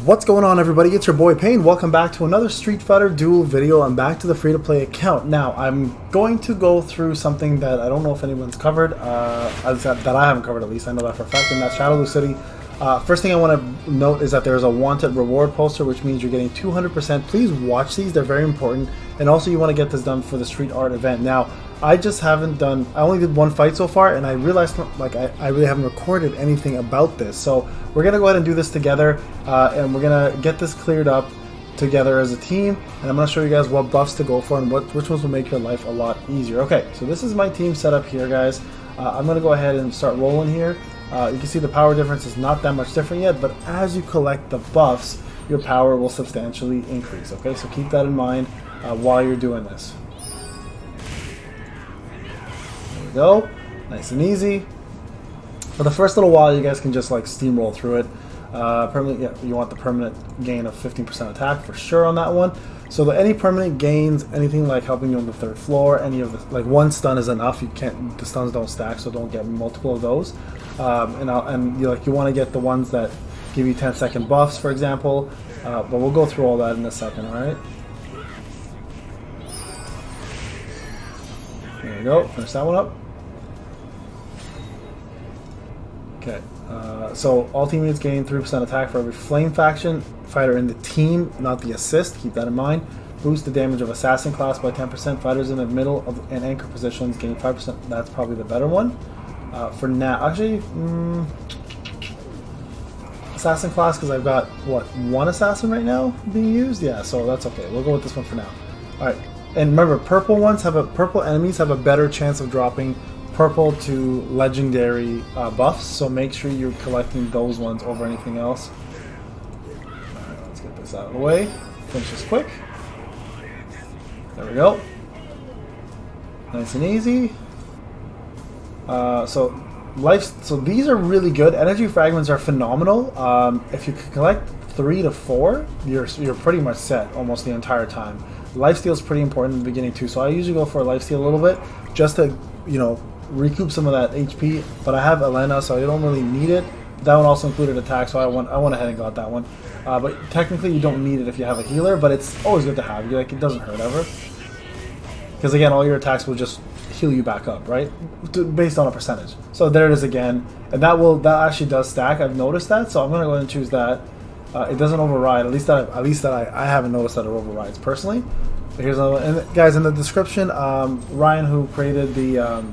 What's going on, everybody? It's your boy Payne. Welcome back to another Street Fighter Duel video. I'm back to the free-to-play account. Now, I'm going to go through something that I don't know if anyone's covered, that I haven't covered at least. I know that for a fact, and that's Shadaloo City. First thing I want to note is that there's a wanted reward poster, which means you're getting 200%. Please watch these. They're very important. And also, you want to get this done for the street art event. Now, I only did one fight so far, and I realized I really haven't recorded anything about this. So we're going to go ahead and do this together, and we're going to get this cleared up together as a team. And I'm going to show you guys what buffs to go for and which ones will make your life a lot easier. Okay, so this is my team setup here, guys. I'm going to go ahead and start rolling here. You can see the power difference is not that much different yet, but as you collect the buffs, your power will substantially increase. Okay, so keep that in mind while you're doing this. There we go, nice and easy. For the first little while, you guys can just like steamroll through it. You want the permanent gain of 15% attack for sure on that one. So any permanent gains, anything like helping you on the third floor, any of the, like one stun is enough. The stuns don't stack, so don't get multiple of those. You want to get the ones that give you 10-second buffs, for example. But we'll go through all that in a second. All right. There we go. Finish that one up. Okay. So all teammates gain 3% attack for every flame faction fighter in the team, not the assist. Keep that in mind. Boost the damage of assassin class by 10%. Fighters in the middle and anchor positions gain 5%. That's probably the better one. For now, actually, assassin class, because I've got one assassin right now being used. Yeah, so that's okay. We'll go with this one for now. All right, and remember, purple enemies have a better chance of dropping purple to legendary buffs. So make sure you're collecting those ones over anything else. All right, let's get this out of the way. Finish this quick. There we go. Nice and easy. So these are really good. Energy fragments are phenomenal. If you can collect 3 to 4, you're pretty much set almost the entire time. Lifesteal is pretty important in the beginning too. So I usually go for a lifesteal a little bit just to recoup some of that HP. But I have Elena, so I don't really need it. That one also included attack, so I went ahead and got that one. But technically you don't need it if you have a healer. But it's always good to have. It doesn't hurt ever. Because again, all your attacks will just heal you back up, right? Based on a percentage. So there it is again, and that actually does stack. I've noticed that, so I'm gonna go ahead and choose that. It doesn't override. At least that I haven't noticed that it overrides personally. But here's another one. And guys, in the description, Ryan, who created the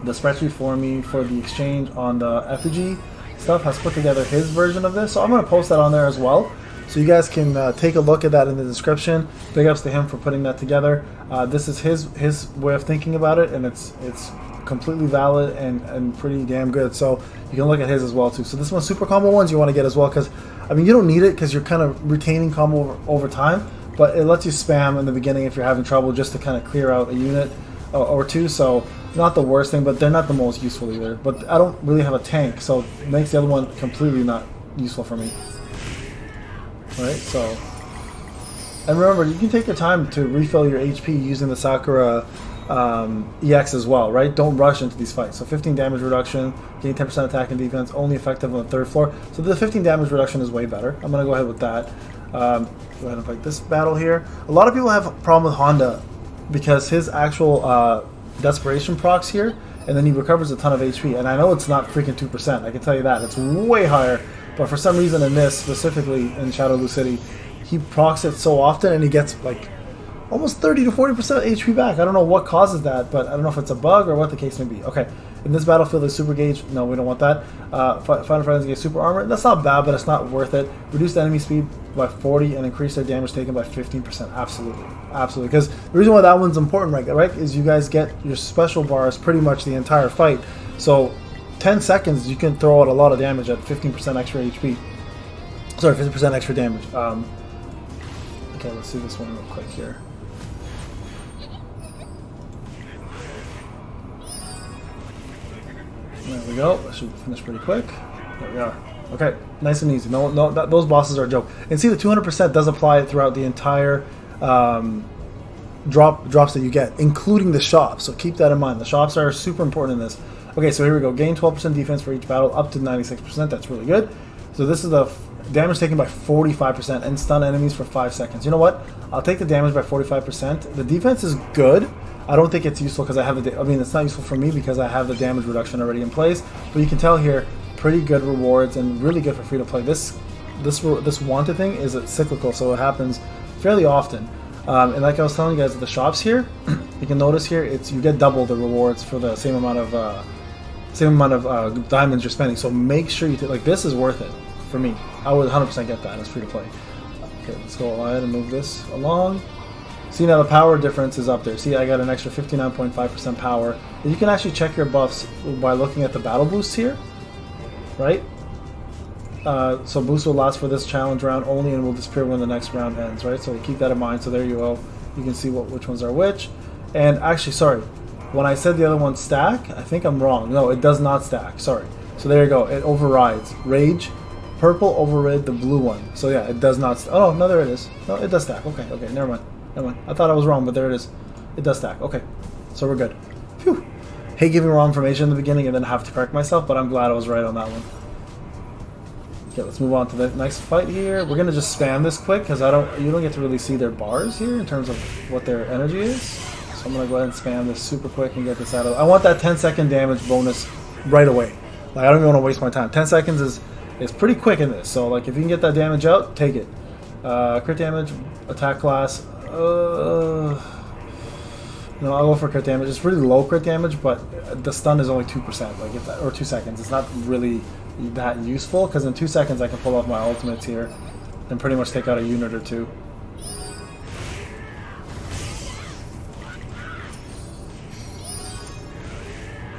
spreadsheet for me for the exchange on the effigy stuff, has put together his version of this. So I'm gonna post that on there as well. So you guys can take a look at that in the description. Big ups to him for putting that together. This is his way of thinking about it, and it's completely valid and pretty damn good. So you can look at his as well too. So this one's super combo ones you want to get as well, because I mean you don't need it because you're kind of retaining combo over time, but it lets you spam in the beginning if you're having trouble just to kind of clear out a unit or two. So not the worst thing, but they're not the most useful either. But I don't really have a tank, so it makes the other one completely not useful for me. Right, so, and remember, you can take your time to refill your HP using the Sakura EX as well, right? Don't rush into these fights. So 15 damage reduction, gain 10% attack and defense, only effective on the third floor. So the 15 damage reduction is way better. I'm going to go ahead with that. Go ahead and fight this battle here. A lot of people have a problem with Honda because his actual desperation procs here, and then he recovers a ton of HP. And I know it's not freaking 2%. I can tell you that. It's way higher. But for some reason in this, specifically in Shadaloo City, he procs it so often and he gets like almost 30 to 40% HP back. I don't know what causes that, but I don't know if it's a bug or what the case may be. Okay, in this battlefield is super gauge. No, we don't want that. Final friends get super armor. That's not bad, but it's not worth it. Reduce the enemy speed by 40 and increase their damage taken by 15%. Absolutely, absolutely. Because the reason why that one's important, right, is you guys get your special bars pretty much the entire fight. So 10 seconds, you can throw out a lot of damage at 15% extra HP. Sorry, 50% extra damage. Okay, let's see this one real quick here. There we go. That should finish pretty quick. There we are. Okay, nice and easy. Those bosses are a joke. And see, the 200% does apply throughout the entire drops that you get, including the shops. So keep that in mind. The shops are super important in this. Okay, so here we go. Gain 12% defense for each battle, up to 96%. That's really good. So this is the damage taken by 45% and stun enemies for 5 seconds. You know what? I'll take the damage by 45%. The defense is good. I don't think it's useful because I have the... I mean, it's not useful for me because I have the damage reduction already in place. But you can tell here, pretty good rewards and really good for free-to-play. This wanted thing is cyclical, so it happens fairly often. And like I was telling you guys, at the shops here, you can notice here, you get double the rewards for the same amount of diamonds you're spending. So make sure you like this is worth it for me. I would 100% get that as free to play. Okay, let's go ahead and move this along. See, now the power difference is up there. See, I got an extra 59.5% power. And you can actually check your buffs by looking at the battle boosts here, right? So boost will last for this challenge round only and will disappear when the next round ends, right? So keep that in mind. So there you go. You can see which ones are which. And actually, sorry, when I said the other ones stack, I think I'm wrong. No, it does not stack. Sorry. So there you go. It overrides. Rage, purple overrid the blue one. So yeah, it does not. Oh no, there it is. No, it does stack. Okay, never mind. I thought I was wrong, but there it is. It does stack. Okay, so we're good. Phew. Hate giving wrong information in the beginning and then have to correct myself, but I'm glad I was right on that one. Okay, let's move on to the next fight here. We're gonna just spam this quick because you don't get to really see their bars here in terms of what their energy is. So I'm gonna go ahead and spam this super quick and get this out of. I want that 10-second damage bonus right away. Like, I don't even want to waste my time. 10 seconds is pretty quick in this. So like if you can get that damage out, take it. Crit damage, attack class. No, I'll go for crit damage. It's really low crit damage, but the stun is only 2%, like or 2 seconds. It's not really that useful because in 2 seconds I can pull off my ultimates here and pretty much take out a unit or two.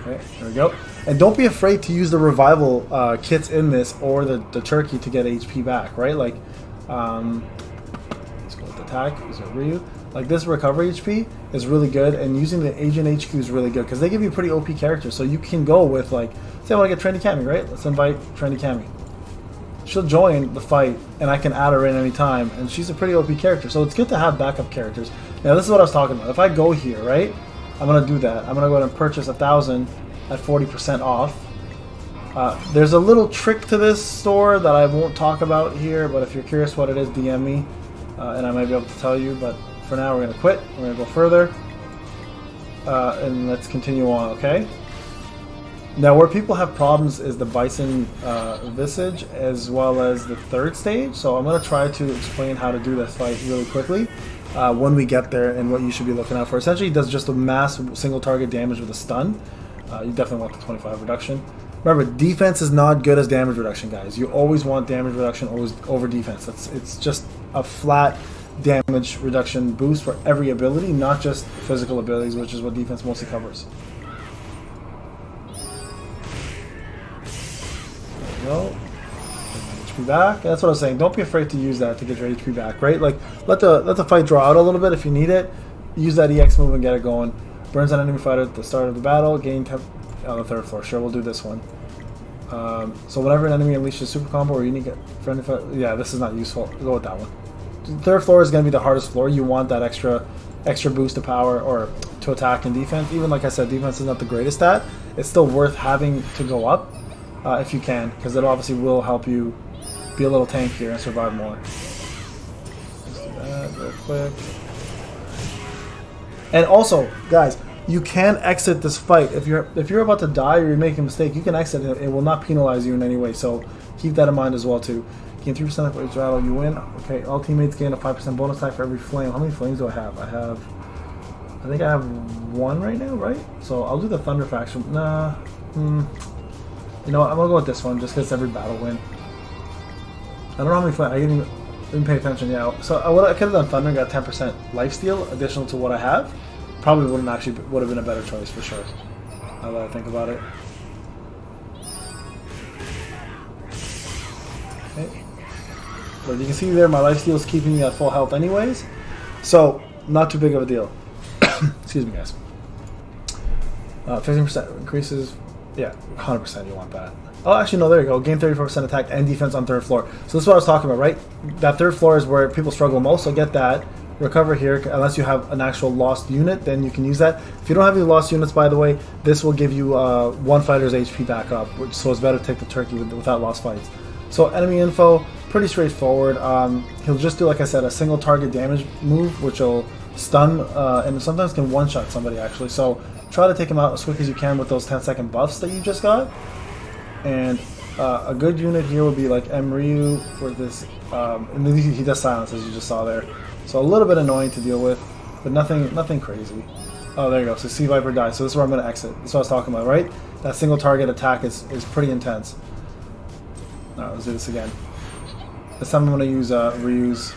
Okay, there we go. And don't be afraid to use the revival kits in this or the turkey to get HP back, right? Like, let's go with attack. Is it Ryu? Like this recovery HP is really good, and using the Agent HQ is really good because they give you pretty OP characters. So you can go with like, say I want to get Trendy Cammy, right? Let's invite Trendy Cammy. She'll join the fight, and I can add her in anytime, and she's a pretty OP character. So it's good to have backup characters. Now this is what I was talking about. If I go here, right, I'm gonna do that. I'm gonna go ahead and purchase 1,000 at 40% off. There's a little trick to this store that I won't talk about here, but if you're curious what it is, DM me, and I might be able to tell you. But for now, we're going to quit. We're going to go further, and let's continue on, okay? Now, where people have problems is the Bison Visage, as well as the third stage. So I'm going to try to explain how to do this fight really quickly when we get there and what you should be looking out for. Essentially, it does just a mass single target damage with a stun. You definitely want the 25 reduction. Remember, defense is not good as damage reduction, guys. You always want damage reduction over defense. It's just a flat damage reduction boost for every ability, not just physical abilities, which is what defense mostly covers. There we go. HP back. That's what I was saying. Don't be afraid to use that to get your HP back, right? Like let the fight draw out a little bit if you need it. Use that EX move and get it going. Burns an enemy fighter at the start of the battle. Gain temp on the third floor. Sure, we'll do this one. So whenever an enemy unleashes super combo or unique friendly fight, yeah, this is not useful. Go with that one. The third floor is going to be the hardest floor. You want that extra boost to power or to attack and defense. Even like I said, defense is not the greatest at. It's still worth having to go up if you can, because it obviously will help you be a little tankier and survive more. Let's do that real quick. And also, guys, you can exit this fight. If you're about to die or you're making a mistake, you can exit it. It will not penalize you in any way. So keep that in mind as well too. Gain 3% for each battle you win. Okay, all teammates gain a 5% bonus attack for every flame. How many flames do I have? I think I have one right now, right? So I'll do the Thunder faction. Nah. You know what? I'm gonna go with this one just because every battle win. I don't know how many flames. I didn't pay attention. Yeah. So I could have done Thunder and got 10% lifesteal additional to what I have. Probably would have been a better choice for sure. Now that I think about it. Okay. But you can see there, my lifesteal is keeping me at full health anyways, so not too big of a deal. Excuse me, guys. 15% increases. Yeah, 100% you want that. Oh, actually, no, there you go. Gain 34% attack and defense on third floor. So this is what I was talking about, right? That third floor is where people struggle most, so get that. Recover here, unless you have an actual lost unit, then you can use that. If you don't have any lost units, by the way, this will give you one fighter's HP back up, so it's better to take the turkey without lost fights. So enemy info, pretty straightforward. He'll just do, like I said, a single target damage move, which will stun and sometimes can one-shot somebody actually. So try to take him out as quick as you can with those 10-second buffs that you just got. And a good unit here would be like Ryu for this, and he does silence as you just saw there. So a little bit annoying to deal with, but nothing crazy. Oh, there you go. So Sea Viper dies. So this is where I'm going to exit. That's what I was talking about, right? That single target attack is pretty intense. Alright, let's do this again. This time I'm going to use Ryu's.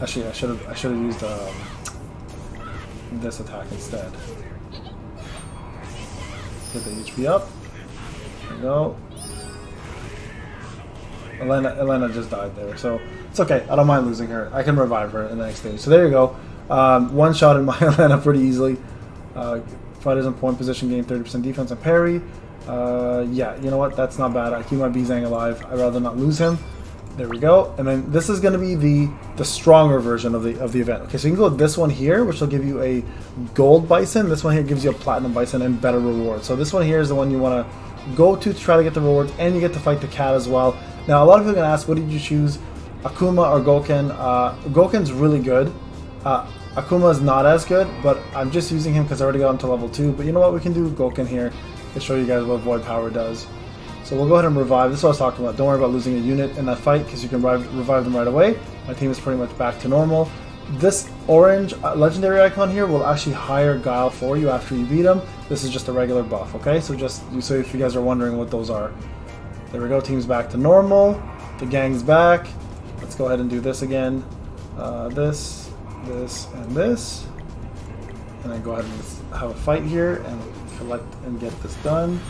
Actually, I should have used this attack instead. Get the HP up. There we go. Elena just died there, so it's okay. I don't mind losing her. I can revive her in the next stage. So there you go. One shot in my Elena pretty easily. Fighters in point position gain 30% defense and parry. Yeah, you know what? That's not bad. I keep my Bizang alive. I'd rather not lose him. There we go. And then this is going to be the stronger version of the event. Okay, so you can go with this one here, which will give you a gold bison. This one here gives you a platinum bison and better rewards. So this one here is the one you want to go to try to get the rewards, and you get to fight the cat as well. Now, a lot of people are going to ask, what did you choose, Akuma or Gouken? Gouken's really good. Akuma is not as good, but I'm just using him because I already got him to level 2. But you know what? We can do Gouken here to show you guys what Void Power does. So we'll go ahead and revive. This is what I was talking about. Don't worry about losing a unit in that fight because you can revive them right away. My team is pretty much back to normal. This orange legendary icon here will actually hire Guile for you after you beat him. This is just a regular buff, okay? So so if you guys are wondering what those are. There we go. Team's back to normal. The gang's back. Let's go ahead and do this again. This, and this. And then go ahead and have a fight here and collect and get this done.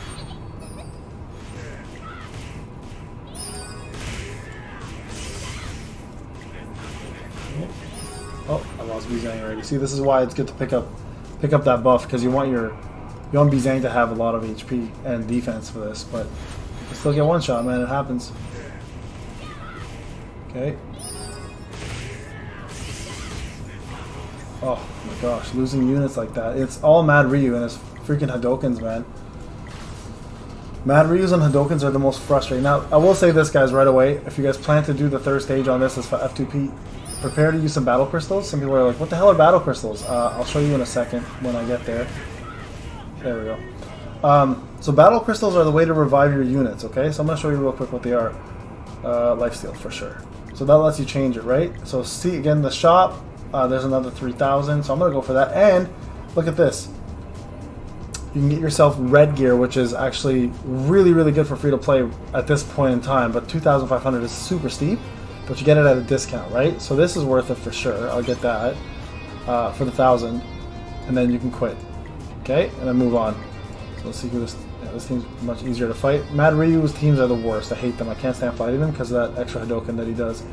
Oh, I lost Bizang already. See, this is why it's good to pick up that buff, because you want Bizang to have a lot of HP and defense for this, but you still get one shot, man. It happens. Okay. Oh my gosh, losing units like that. It's all Mad Ryu and his freaking Hadokens, man. Mad Ryus and Hadokens are the most frustrating. Now, I will say this, guys, right away. If you guys plan to do the third stage on this as F2P, prepare to use some battle crystals. Some people are like, what the hell are battle crystals? I'll show you in a second when I get there. There we go. So battle crystals are the way to revive your units, okay? So I'm going to show you real quick what they are. Lifesteal for sure. So that lets you change it, right? So see, again, the shop, there's another 3,000. So I'm going to go for that. And look at this. You can get yourself red gear, which is actually really, really good for free-to-play at this point in time. But 2,500 is super steep. But you get it at a discount, right? So this is worth it for sure. I'll get that for the 1,000, and then you can quit. Okay, and then move on. So let's see who this. Yeah, this team's much easier to fight. Mad Ryu's teams are the worst. I hate them. I can't stand fighting them because of that extra Hadoken that he does.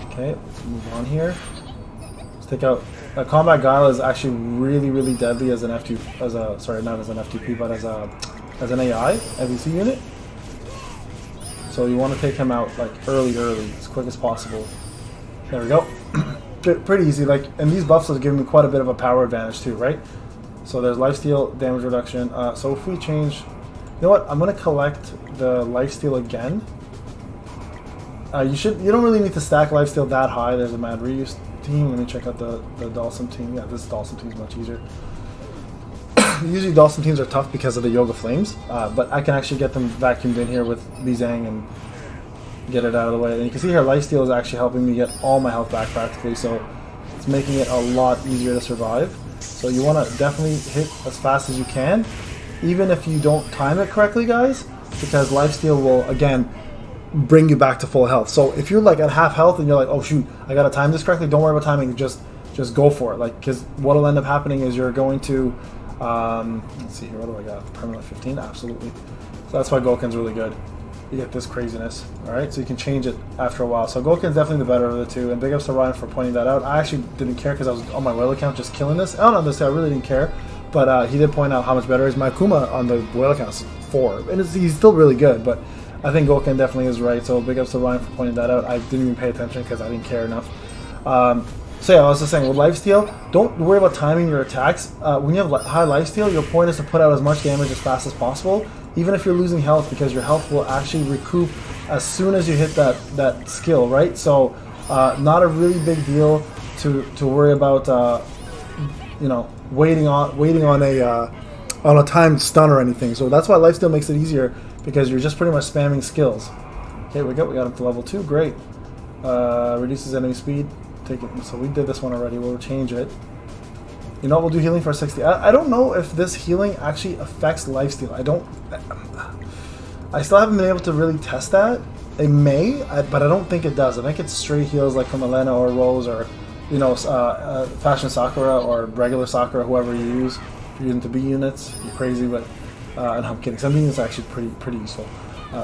Okay, let's move on here. Let's take out. Combat Guile is actually really, really deadly as an F2. Sorry, not as an F2P, but as an AI MVC unit. So you want to take him out like early, as quick as possible. There we go. Pretty easy. Like, and these buffs will give me quite a bit of a power advantage too, right? So there's lifesteal, damage reduction. So if we change, you know what? I'm gonna collect the lifesteal again. You don't really need to stack lifesteal that high. There's a Mad Ryu team. Let me check out the Dalsum team. Yeah, this Dalsum team is much easier. Usually Dalsum teams are tough because of the Yoga Flames, but I can actually get them vacuumed in here with Bizang and get it out of the way. And you can see here lifesteal is actually helping me get all my health back practically, so it's making it a lot easier to survive. So you want to definitely hit as fast as you can, even if you don't time it correctly, guys, because lifesteal will, again, bring you back to full health. So if you're like at half health and you're like, oh shoot, I gotta time this correctly, don't worry about timing, just go for it. Like, because what'll end up happening is you're going to let's see here, what do I got? Permanent 15? Absolutely. So that's why Gouken's really good. You get this craziness, alright? So you can change it after a while. So Gouken's definitely the better of the two, and big ups to Ryan for pointing that out. I actually didn't care because I was on my whale account just killing this. I don't know this, I really didn't care, but he did point out how much better is my Akuma on the whale account is 4, and he's still really good, but I think Gouken definitely is right, so big ups to Ryan for pointing that out. I didn't even pay attention because I didn't care enough. So yeah, I was just saying, with lifesteal, don't worry about timing your attacks. When you have high lifesteal, your point is to put out as much damage as fast as possible. even if you're losing health, because your health will actually recoup as soon as you hit that skill, right? So not a really big deal to worry about, you know, waiting on a timed stun or anything. So that's why lifesteal makes it easier, because you're just pretty much spamming skills. Okay, we got him to level 2. Great. Reduces enemy speed. Take it. So we did this one already. We'll change it. You know what, we'll do healing for 60. I don't know if this healing actually affects lifesteal. I still haven't been able to really test that. It may, but I don't think it does. I think it's straight heals like from Elena or Rose, or, you know, Fashion Sakura or regular Sakura, whoever you use. If you're into B units, you're crazy, but and I'm kidding. Some units are actually pretty useful.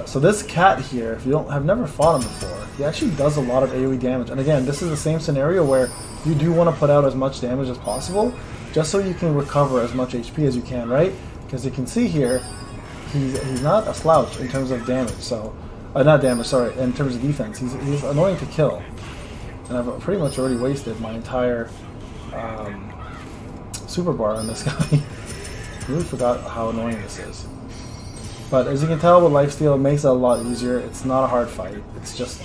So this cat here, if you have never fought him before, he actually does a lot of AoE damage. And again, this is the same scenario where you do want to put out as much damage as possible, just so you can recover as much HP as you can, right? Because you can see here, he's not a slouch in terms of damage. So, not damage, sorry, in terms of defense. He's annoying to kill. And I've pretty much already wasted my entire super bar on this guy. I really forgot how annoying this is. But as you can tell with lifesteal, it makes it a lot easier. It's not a hard fight. It's just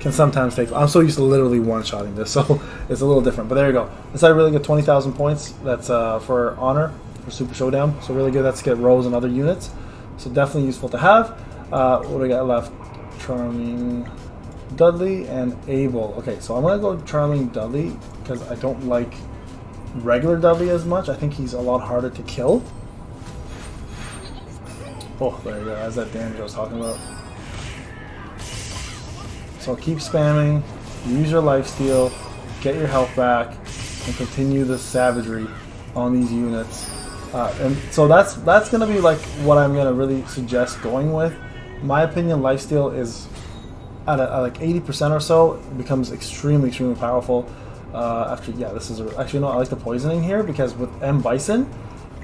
can sometimes take. I'm so used to literally one-shotting this, so it's a little different. But there you go. That's how I really get 20,000 points. That's for honor for Super Showdown. So really good. That's to get Rose and other units. So definitely useful to have. What do we got left? Charming Dudley and Abel. Okay, so I'm gonna go Charming Dudley because I don't like regular Dudley as much. I think he's a lot harder to kill. Oh, there you go. That's that damage I was talking about. So keep spamming, use your lifesteal, get your health back, and continue the savagery on these units. And so that's going to be like what I'm going to really suggest going with. In my opinion, lifesteal is at like 80% or so. It becomes extremely powerful. After this is actually no, I like the poisoning here, because with M Bison,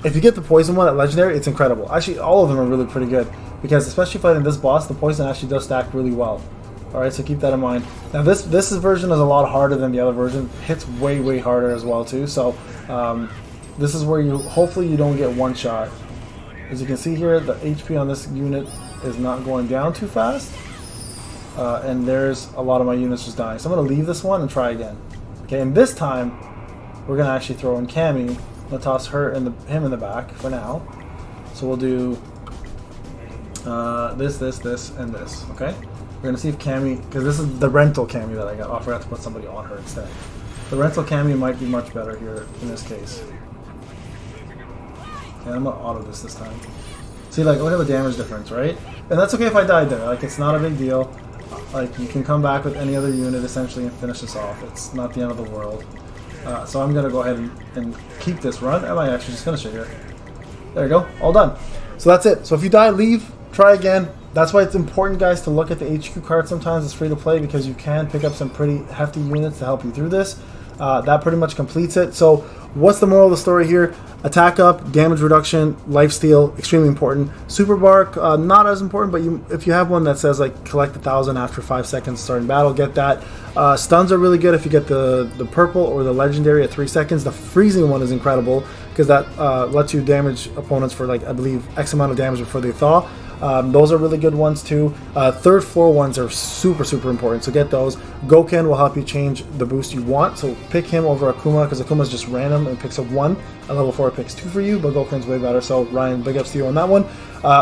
if you get the poison one at legendary, it's incredible. Actually, all of them are really pretty good, because especially fighting this boss, the poison actually does stack really well. Alright, so keep that in mind. Now this version is a lot harder than the other version. Hits way harder as well too. So this is where hopefully you don't get one shot. As you can see here, the HP on this unit is not going down too fast. And there's a lot of my units just dying. So I'm going to leave this one and try again. Okay, and this time we're going to actually throw in Cammy. I'm going to toss him in the back for now. So we'll do this, and this. Okay? We're going to see if Cammy, because this is the rental Cammy that I got. Oh, I forgot to put somebody on her instead. The rental Cammy might be much better here in this case. Okay, I'm going to auto this time. See, like, look at the damage difference, right? And that's okay if I died there. Like, it's not a big deal. Like, you can come back with any other unit essentially and finish this off. It's not the end of the world. So I'm going to go ahead and keep this run. I might actually just finish it here. There you go. All done. So that's it. So if you die, leave. Try again. That's why it's important, guys, to look at the HQ card sometimes. It's free to play because you can pick up some pretty hefty units to help you through this. That pretty much completes it. So what's the moral of the story here? Attack up, damage reduction, lifesteal, extremely important. Super Bark, not as important, but if you have one that says like collect 1,000 after 5 seconds starting battle, get that. Stuns are really good if you get the purple or the legendary at 3 seconds. The freezing one is incredible because that lets you damage opponents for, like, I believe X amount of damage before they thaw. Those are really good ones too. Third floor ones are super important, so get those. Goken will help you change the boost you want, so pick him over Akuma, because Akuma's just random and picks up 1. At level 4 it picks 2 for you, but Goken's way better, so Ryan, big ups to you on that one.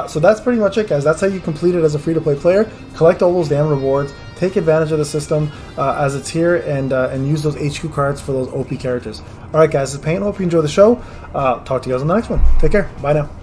So that's pretty much it, guys. That's how you complete it as a free-to-play player. Collect all those damn rewards, take advantage of the system as it's here, and use those HQ cards for those OP characters. Alright guys, this is Payne. Hope you enjoy the show. Talk to you guys on the next one. Take care. Bye now.